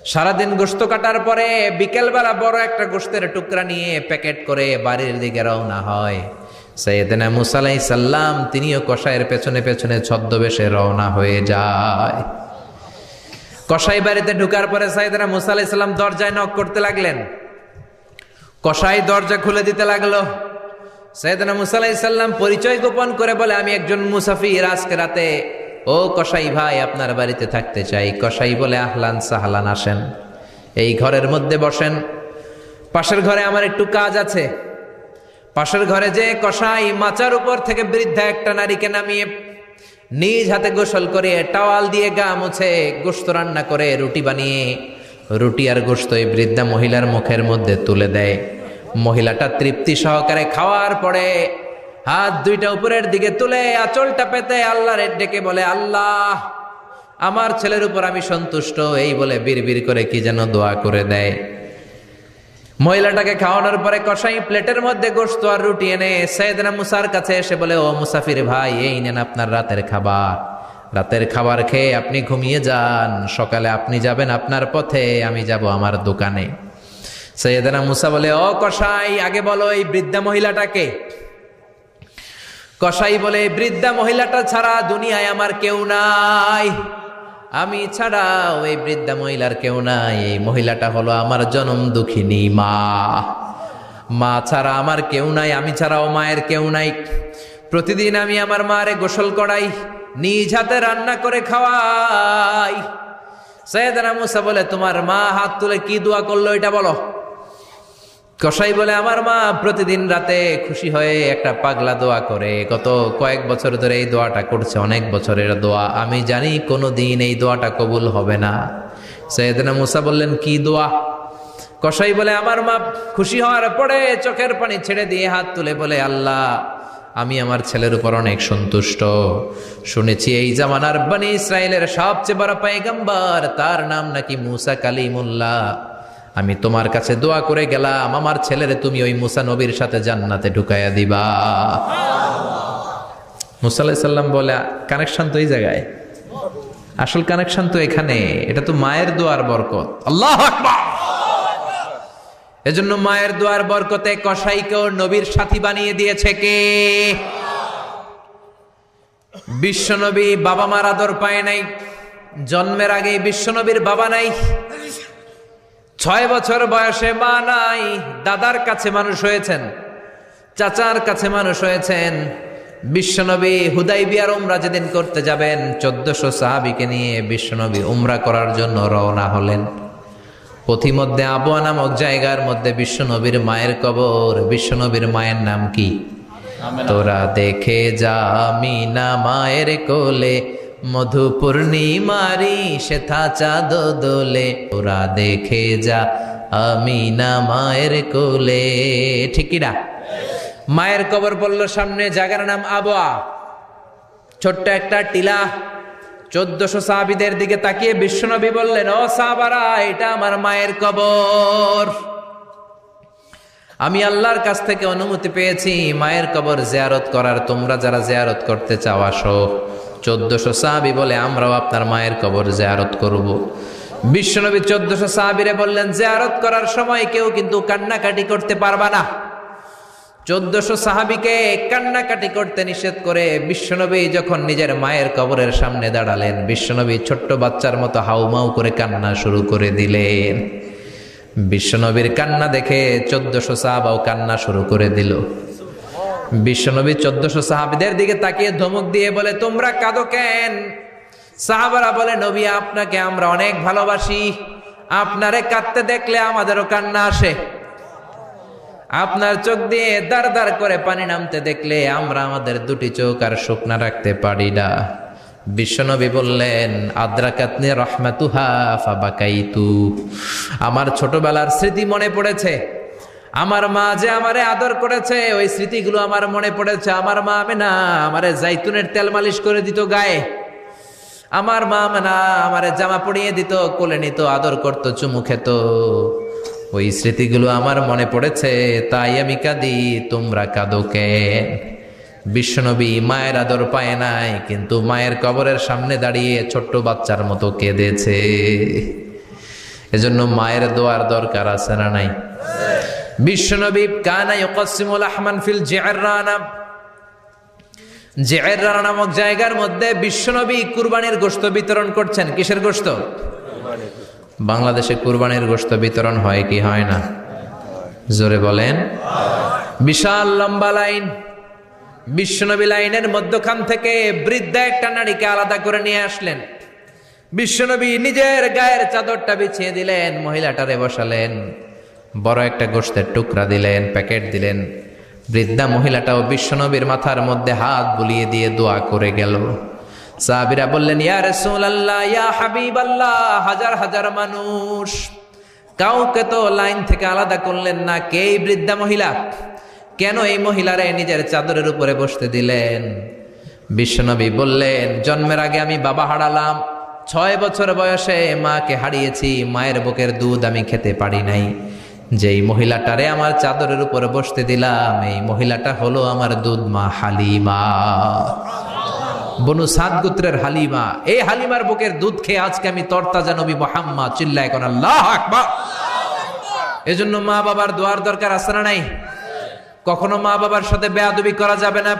সারাদিন গোশত কাটার পরে বিকেলবেলা বড় একটা গোশতের টুকরা নিয়ে প্যাকেট করে বাড়ির দিকে রওনা হয়। সাইয়েদনা মুসা আলাইহিস সালাম তিনিও কসাইয়ের পেছনে পেছনে ছদ্মবেশে রওনা হয়ে যায়। কসাই বাড়িতে ঢুকার পরে সাইয়েদনা মুসা আলাইহিস সালাম দরজায় নক করতে লাগলেন। কসাই দরজা খুলে দিতে লাগলো। সাইয়েদনা মুসা আলাইহিস সালাম পরিচয় গোপন করে বলে, আমি একজন মুসাফির, আজকে রাতে ও কসাই ভাই আপনার বাড়িতে থাকতে চাই। কসাই বলে, আহলান সাহলান, আসেন, এই ঘরের মধ্যে বসেন, পাশের ঘরে আমার একটু কাজ আছে। পাশের ঘরে যে কসাই মাচার উপর থেকে বৃদ্ধা একটা নারীকে নামিয়ে নিজ হাতে গোসল করে টাওয়াল দিয়ে গা মুছে গোশত রান্না করে রুটি বানিয়ে রুটি আর গোশত এই বৃদ্ধা মহিলার মুখের মধ্যে তুলে দেয়। মহিলাটা তৃপ্তি সহকারে খাওয়ার পরে হাত দুইটা উপরের দিকে তুলে আঁচলটা পেতে আল্লাহর ডেকে বলে, আল্লাহ আমার ছেলের উপর আমি সন্তুষ্ট, এই বলে বিড়বিড় করে কি যেন দোয়া করে দেয়। মহিলাটাকে খাওয়ানোর পরে কসাই প্লেটের মধ্যে গোশত আর রুটি এনে সাইয়েদনা মুসার কাছে এসে বলে, ও মুসাফির ভাই, এই নেন আপনার রাতের খাবার। রাতের খাবার খেয়ে আপনি ঘুমিয়ে যান, সকালে আপনি যাবেন আপনার পথে, আমি যাব আমার দোকানে। সাইয়েদনা মুসা বলে, ও কসাই, আগে বলো এই বৃদ্ধা মহিলাটাকে। কসাই বলে, বৃদ্ধা মহিলাটা ছাড়া দুনিয়ায় আমার কেউ নাই, আমি ছাড়া ওই বৃদ্ধা মহিলার কেউ নাই। এই মহিলাটা হলো আমার জনম দুঃখিনী মা। মা ছাড়া আমার কেউ নাই, আমি ছাড়াও মায়ের কেউ নাই। প্রতিদিন আমি আমার মারে গোসল করাই, নিজ হাতে রান্না করে খাওয়াই। সাইয়েদনা মুসা বলে, তোমার মা হাত তুলে কি দোয়া করলো এটা বলো। কসাই বলে, আমার মা প্রতিদিন রাতে খুশি হয়ে একটা পাগলা দোয়া করে, গত কয়েক বছর ধরে এই দোয়াটা করছে, অনেক বছরের দোয়া, আমি জানি কোনো দিন এই দোয়াটা কবুল হবে না। সাইয়েদনা মুসা বললেন, কি দোয়া? কসাই বলে, আমার মা খুশি হওয়ার পরে চোখের পানি ছেড়ে দিয়ে হাত তুলে বলে, আল্লাহ আমি আমার ছেলের উপর অনেক সন্তুষ্ট, শুনেছি এই জামানার বনি ইসরায়েলের সবচেয়ে বড় পয়গম্বর, তার নাম নাকি মুসা কালিমুল্লাহ। আমি তোমার কাছে দোয়া করে গেলাম, আমার ছেলেরে তুমি ওই মুসা নবীর সাথে জান্নাতে ঢুকাইয়া দিবা। মুসা আলাইহিস সালাম বলে, কানেকশন তো এই জায়গায়, আসল কানেকশন তো এখানে, এটা তো মায়ের দোয়ার বরকত। আল্লাহু আকবার। এজন্য মায়ের দোয়ার বরকতে কসাইকেও নবীর সাথী বানিয়ে দিয়েছে কে? বিশ্বনবী বাবা মার আদর পায় নাই, জন্মের আগেই বিশ্বনবীর বাবা নাই, 6 বছর বয়সে মা নাই, দাদার কাছে মানুষ হয়েছেন, চাচার কাছে মানুষ হয়েছেন। বিশ্বনবী হুদাইবিয়ার উমরা যেদিন করতে যাবেন, 1400 সাহাবীকে নিয়ে বিশ্বনবী উমরা করার জন্য রওনা হলেন। পথিমধ্যে আবওয়া নামক জায়গার মধ্যে বিশ্বনবীর মায়ের কবর। বিশ্বনবীর মায়ের নাম কি? তোরা দেখে যা আমিনা মায়ের কোলে, মধু পূর্ণিমারি সেথা চাঁদ দোলে, তোরা দেখে যা আমিনা মায়ের কোলে। ঠিক না? মায়ের কবর বলল সামনে, জায়গার নাম আবওয়া, ছোট্ট একটা টিলা। 1400 সাহাবীদের দিকে তাকিয়ে বিশ্বনবী বললেন, ও সাহাবারা, এটা আমার মায়ের কবর। আমি আল্লাহর কাছ থেকে অনুমতি পেয়েছি মায়ের কবর জিয়ারত করার, তোমরা যারা জিয়ারত করতে চাও আসো। 1400 সাহাবী বলে, আমরাও আপনার মায়ের কবর জিয়ারত করব। বিশ্বনবী 1400 সাহাবীরে বললেন, জিয়ারত করার সময় কেউ কিন্তু কান্নাকাটি করতে পারবা না। 1400 সাহাবীকে কান্নাকাটি করতে নিষেধ করে বিশ্বনবী যখন নিজের মায়ের কবরের সামনে দাঁড়ালেন, বিশ্বনবী ছোট্ট বাচ্চার মতো হাউমাউ করে কান্না শুরু করে দিলেন। বিশ্বনবীর কান্না দেখে 1400 সাহাবাও কান্না শুরু করে দিল। বিশ্বনবী 1400 সাহাবীদের দিকে তাকিয়ে ধমক দিয়ে বলে, তোমরা কাঁদো কেন? সাহাবারা বলে, নবী আপনাকে আমরা অনেক ভালোবাসি, আপনারে কাঁদতে দেখলে আমাদেরও কান্না আসে, আপনার চোখ দিয়ে দাঁড় দাঁড় করে পানি নামতে দেখলে আমরা আমাদের দুটি চোখ আর শুকনা রাখতে পারি না। বিশ্বনবী বললেন, আদ্রাকাতনি রাহমাতুহা ফাবাকাইতু, আমার ছোটবেলার স্মৃতি মনে পড়েছে, আমার মা যে আমারে আদর করেছে ওই স্মৃতিগুলো আমার মনে পড়েছে। আমার মা আমেনা আমারে জাইতুনের তেল মালিশ করে দিত গায়ে, আমার মা আমেনা আমারে জামা পরিয়ে দিত, কোলে নিত, আদর করত, চুমু খেত, ওই স্মৃতিগুলো আমার মনে পড়েছে, তাই আমি কাঁদি, তোমরা কাঁদো কেন? বিশ্বনবী মায়ের আদর পায় নাই, কিন্তু মায়ের কবরের সামনে দাঁড়িয়ে ছোট্ট বাচ্চার মতো কেঁদেছে। এজন্য মায়ের দোয়ার দরকার আছে না নাই? বিশ্বনবী কানা ইউকাসিমুল আহমান ফিল জিআররানা, জিআররানা নামক জায়গার মধ্যে বিশ্বনবী কুরবানির গোশত বিতরণ করছেন। কিসের গোশত? বাংলাদেশে কুরবানির গোশত বিতরণ হয় কি হয় না? জোরে বলেন। বিশাল লম্বা লাইন, বিশ্বনবী লাইনের মধ্যখান থেকে বৃদ্ধা একটা নারীকে আলাদা করে নিয়ে আসলেন। বিশ্বনবী নিজের গায়ের চাদরটা বিছিয়ে দিলেন, মহিলাটারে বসালেন, বড় একটা গোশতের টুকরা দিলেন, প্যাকেট দিলেন। বৃদ্ধা মহিলাটাও বিশ্বনবীর মাথার মধ্যে হাত বুলিয়ে দিয়ে দোয়া করে গেল। সাহাবীরা বললেন, ইয়া রাসূলুল্লাহ, ইয়া হাবিবাল্লাহ, হাজার হাজার মানুষ, কাউকে তো লাইন থেকে আলাদা করলেন না, কে এই বৃদ্ধা মহিলা? কেন এই মহিলারে নিজের চাদরের উপরে বসতে দিলেন? বিশ্বনবী বললেন, জন্মের আগে আমি বাবা হারালাম, 6 বছর বয়সে মাকে হারিয়েছি, মায়ের বুকের দুধ আমি খেতে পারি নাই। যেই মহিলাটারে আমার চাদরের উপরে বসতে দিলাম, এই মহিলাটা হলো আমার দুধ মা হালিমা, বনু সাদ গোত্রের হালিমা। এই হালিমার বুকের দুধ খেয়ে আজকে আমি তরতাজা নবী মুহাম্মদ। চিল্লায় কোন আল্লাহু আকবার। এজন্য মা বাবার দোয়ার দরকার আছে না নাই? কখনো মা বাবার সাথে বেয়াদবি করা যাবে না,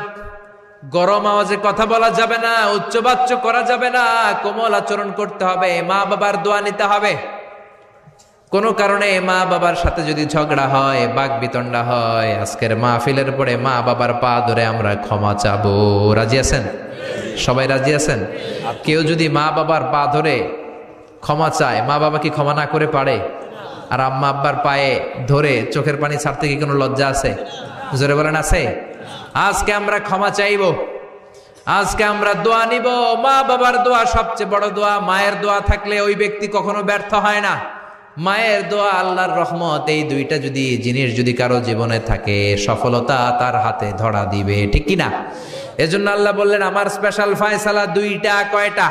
গরম আওয়াজে কথা বলা যাবে না, উচ্চবাচ্য করা যাবে না, কোমল আচরণ করতে হবে, মা বাবার দোয়া নিতে হবে। কোনো কারণে মা বাবার সাথে যদি ঝগড়া হয়, বাক বিতণ্ডা হয়, আজকের মাহফিলের পরে মা বাবার পা ধরে আমরা ক্ষমা চাবো। রাজি আছেন? সবাই রাজি আছেন? কেউ যদি মা বাবার পা ধরে ক্ষমা চায়, মা বাবা কি ক্ষমা না করে পারে? আর আম্মা আব্বার পায়ে ধরে চোখের পানি ছাড়তে কি কোনো লজ্জা আছে? জোরে বলেন, আছে? আজকে আমরা ক্ষমা চাইব, আজকে আমরা দোয়া নিব। মা বাবার দোয়া সবচেয়ে বড় দোয়া। মায়ের দোয়া থাকলে ওই ব্যক্তি কখনো ব্যর্থ হয় না। মায়ের দোয়া, আল্লাহর রহমত, এই দুইটা যদি জিনিস যদি কারো জীবনে থাকে, সফলতা তার হাতে ধরা দিবে, ঠিক কিনা? এজন্য আল্লাহ বললেন, আমার স্পেশাল ফয়সালা দুইটা। কয়টা?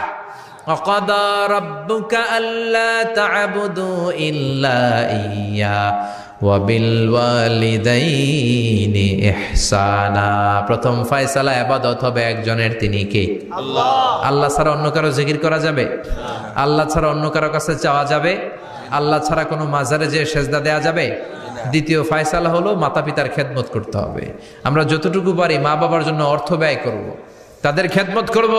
وَقَضَى رَبُّكَ أَلَّا تَعْبُدُوا إِلَّا إِيَّاهُ وَبِالْوَالِدَيْنِ إِحْسَانًا। প্রথম ফয়সালা ইবাদত হবে একজনের, তিনি কে? আল্লাহ। আল্লাহ ছাড়া অন্য কারো জিকির করা যাবে? আল্লাহ ছাড়া অন্য কারো কাছে চাওয়া যাবে? আল্লাহ ছাড়া কোনো মাজারে যে সেজদা দেয়া যাবে? দ্বিতীয় ফয়সালা হলো মাতা পিতার খেদমত করতে হবে। আমরা যতটুকু পারি মা বাবার জন্য অর্থ ব্যয় করব, তাদের খেদমত করব।